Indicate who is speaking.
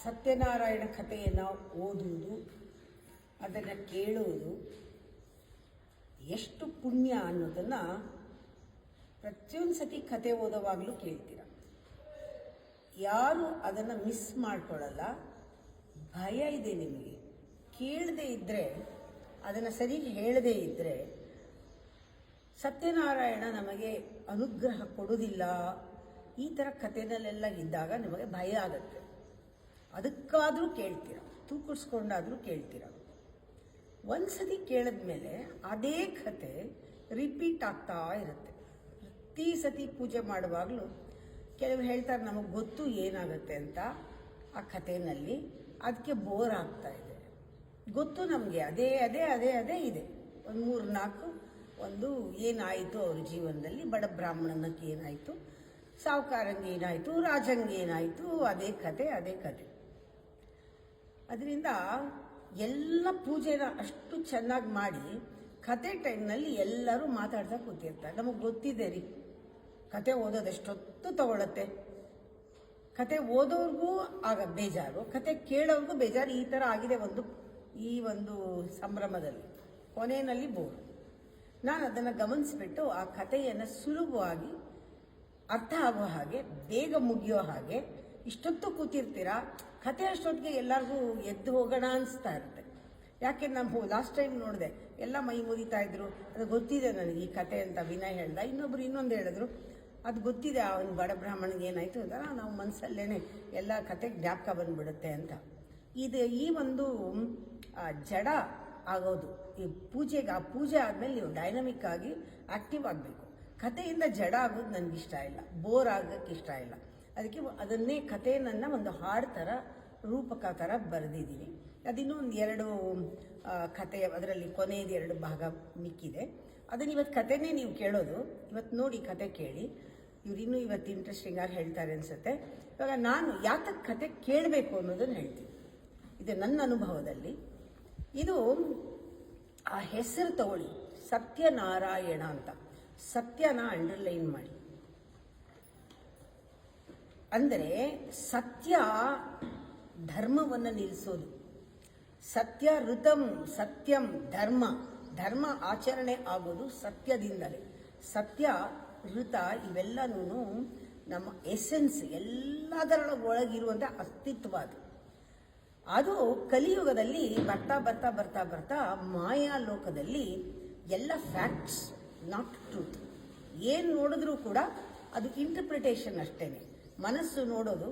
Speaker 1: ಸತ್ಯನಾರಾಯಣ ಕಥೆಯನ್ನು ಓದುವುದು, ಅದನ್ನು ಕೇಳುವುದು ಎಷ್ಟು ಪುಣ್ಯ ಅನ್ನೋದನ್ನು ಪ್ರತಿಯೊಂದು ಸತಿ ಕತೆ ಓದೋವಾಗಲೂ ಕೇಳ್ತೀರ. ಯಾರು ಅದನ್ನು ಮಿಸ್ ಮಾಡ್ಕೊಳ್ಳಲ್ಲ. ಭಯ ಇದೆ ನಿಮಗೆ, ಕೇಳದೇ ಇದ್ದರೆ, ಅದನ್ನು ಸರಿ ಹೇಳದೇ ಇದ್ದರೆ ಸತ್ಯನಾರಾಯಣ ನಮಗೆ ಅನುಗ್ರಹ ಕೊಡೋದಿಲ್ಲ. ಈ ಥರ ಕಥೆನಲ್ಲೆಲ್ಲ ಇದ್ದಾಗ ನಿಮಗೆ ಭಯ ಆಗುತ್ತೆ. ಅದಕ್ಕಾದರೂ ಕೇಳ್ತೀರ, ತೂಕಡಿಸ್ಕೊಂಡಾದರೂ ಕೇಳ್ತೀರ. ಒಂದು ಸತಿ ಕೇಳಿದ್ಮೇಲೆ ಅದೇ ಕತೆ ರಿಪೀಟ್ ಆಗ್ತಾ ಇರುತ್ತೆ. ಪ್ರತಿ ಸತಿ ಪೂಜೆ ಮಾಡುವಾಗಲೂ ಕೆಲವರು ಹೇಳ್ತಾರೆ ನಮಗೆ ಗೊತ್ತು ಏನಾಗುತ್ತೆ ಅಂತ ಆ ಕಥೆಯಲ್ಲಿ, ಅದಕ್ಕೆ ಬೋರ್ ಆಗ್ತಾ ಇದೆ. ಗೊತ್ತು ನಮಗೆ, ಅದೇ ಅದೇ ಅದೇ ಅದೇ ಇದೆ. ಒಂದು 3-4 ಒಂದು ಏನಾಯಿತು ಅವ್ರ ಜೀವನದಲ್ಲಿ, ಬಡ ಬ್ರಾಹ್ಮಣನಕ್ಕೆ ಏನಾಯಿತು, ಸಾಹುಕಾರಂಗೆ ಏನಾಯಿತು, ರಾಜಂಗೆ ಏನಾಯಿತು, ಅದೇ ಕತೆ ಅದೇ ಕತೆ. ಅದರಿಂದ ಎಲ್ಲ ಪೂಜೆನ ಅಷ್ಟು ಚೆನ್ನಾಗಿ ಮಾಡಿ ಕತೆ ಟೈಮ್ನಲ್ಲಿ ಎಲ್ಲರೂ ಮಾತಾಡ್ತಾ ಕೂತಿರ್ತಾರೆ. ನಮಗೆ ಗೊತ್ತಿದೆ ರೀ, ಕತೆ ಓದೋದು ಎಷ್ಟೊತ್ತು ತಗೊಳತ್ತೆ. ಕತೆ ಓದೋರ್ಗೂ ಆಗ ಬೇಜಾರು, ಕತೆ ಕೇಳೋರ್ಗೂ ಬೇಜಾರು. ಈ ಥರ ಆಗಿದೆ ಈ ಒಂದು ಸಂಭ್ರಮದಲ್ಲಿ. ಕೊನೆಯಲ್ಲಿ ಬೋರು. ನಾನು ಅದನ್ನು ಗಮನಿಸ್ಬಿಟ್ಟು ಆ ಕಥೆಯನ್ನು ಸುಲಭವಾಗಿ ಅರ್ಥ ಆಗೋ ಹಾಗೆ, ಬೇಗ ಮುಗಿಯೋ ಹಾಗೆ, ಇಷ್ಟೊತ್ತು ಕೂತಿರ್ತೀರಾ, ಕತೆ ಅಷ್ಟೊತ್ತಿಗೆ ಎಲ್ಲರಿಗೂ ಎದ್ದು ಹೋಗೋಣ ಅನಿಸ್ತಾ ಇರುತ್ತೆ. ಯಾಕೆ ನಾವು ಲಾಸ್ಟ್ ಟೈಮ್ ನೋಡಿದೆ, ಎಲ್ಲ ಮೈ ಮುರಿತಾ ಇದ್ರು. ಅದು ಗೊತ್ತಿದೆ ನನಗೆ ಈ ಕತೆ ಅಂತ ವಿನಯ್ ಹೇಳ್ದ. ಇನ್ನೊಬ್ರು ಇನ್ನೊಂದು ಹೇಳಿದ್ರು, ಅದು ಗೊತ್ತಿದೆ ಆ ಒಂದು ಬಡ ಬ್ರಾಹ್ಮಣಿಗೆ ಏನಾಯಿತು ಅಂತ. ನಾವು ಮನಸ್ಸಲ್ಲೇ ಎಲ್ಲ ಕತೆ ಜ್ಞಾಪಕ ಬಂದುಬಿಡುತ್ತೆ ಅಂತ. ಈ ಒಂದು ಜಡ ಆಗೋದು ಈ ಪೂಜೆಗೆ, ಆ ಪೂಜೆ ಆದಮೇಲೆ ನೀವು ಡೈನಮಿಕ್ ಆಗಿ ಆಕ್ಟಿವ್ ಆಗಬೇಕು. ಕಥೆಯಿಂದ ಜಡ ಆಗೋದು ನನಗಿಷ್ಟ ಇಲ್ಲ, ಬೋರ್ ಆಗೋಕ್ಕೆ ಇಷ್ಟ ಇಲ್ಲ. ಅದಕ್ಕೆ ಅದನ್ನೇ ಕಥೆಯನ್ನು ಒಂದು ಹಾಡು ಥರ, ರೂಪಕ ಥರ ಬರೆದಿದ್ದೀನಿ. ಅದಿನ್ನೂ ಒಂದು 2 ಕತೆ, ಅದರಲ್ಲಿ ಕೊನೆಯದು 2 ಭಾಗ ಮಿಕ್ಕಿದೆ. ಅದನ್ನು ಇವತ್ತು ಕಥೆನೇ ನೀವು ಕೇಳೋದು. ಇವತ್ತು ನೋಡಿ ಕತೆ ಕೇಳಿ, ಇವರಿನ್ನೂ ಇವತ್ತು ಇಂಟ್ರೆಸ್ಟಿಂಗ್ ಆಗಿ ಹೇಳ್ತಾರೆ ಅನಿಸುತ್ತೆ. ಇವಾಗ ನಾನು ಯಾತಕ್ಕೆ ಕತೆ ಕೇಳಬೇಕು ಅನ್ನೋದನ್ನು ಹೇಳ್ತೀನಿ. ಇದು ನನ್ನ ಅನುಭವದಲ್ಲಿ. ಇದು ಆ ಹೆಸರು ತಗೊಳ್ಳಿ, ಸತ್ಯನಾರಾಯಣ ಅಂತ. ಸತ್ಯನ ಅಂಡರ್ಲೈನ್ ಮಾಡಿ. ಅಂದರೆ ಸತ್ಯ ಧರ್ಮವನ್ನು ನಿಲ್ಲಿಸೋದು. ಸತ್ಯ ಋತಂ ಸತ್ಯಂ ಧರ್ಮ, ಧರ್ಮ ಆಚರಣೆ ಆಗೋದು ಸತ್ಯದಿಂದಲೇ. ಸತ್ಯ ಋತ ಇವೆಲ್ಲನೂ ನಮ್ಮ ಎಸೆನ್ಸ್, ಎಲ್ಲದರೊಳಗಿರುವಂಥ ಅಸ್ತಿತ್ವ ಅದು. ಅದು ಕಲಿಯುಗದಲ್ಲಿ ಬರ್ತಾ ಬರ್ತಾ ಬರ್ತಾ ಬರ್ತಾ ಮಾಯಾ ಲೋಕದಲ್ಲಿ ಎಲ್ಲ ಫ್ಯಾಕ್ಟ್ಸ್, ನಾಟ್ ಟ್ರೂತ್. ಏನು ನೋಡಿದ್ರೂ ಕೂಡ ಅದು ಇಂಟರ್ಪ್ರಿಟೇಷನ್ ಅಷ್ಟೇ. ಮನಸ್ಸು ನೋಡೋದು,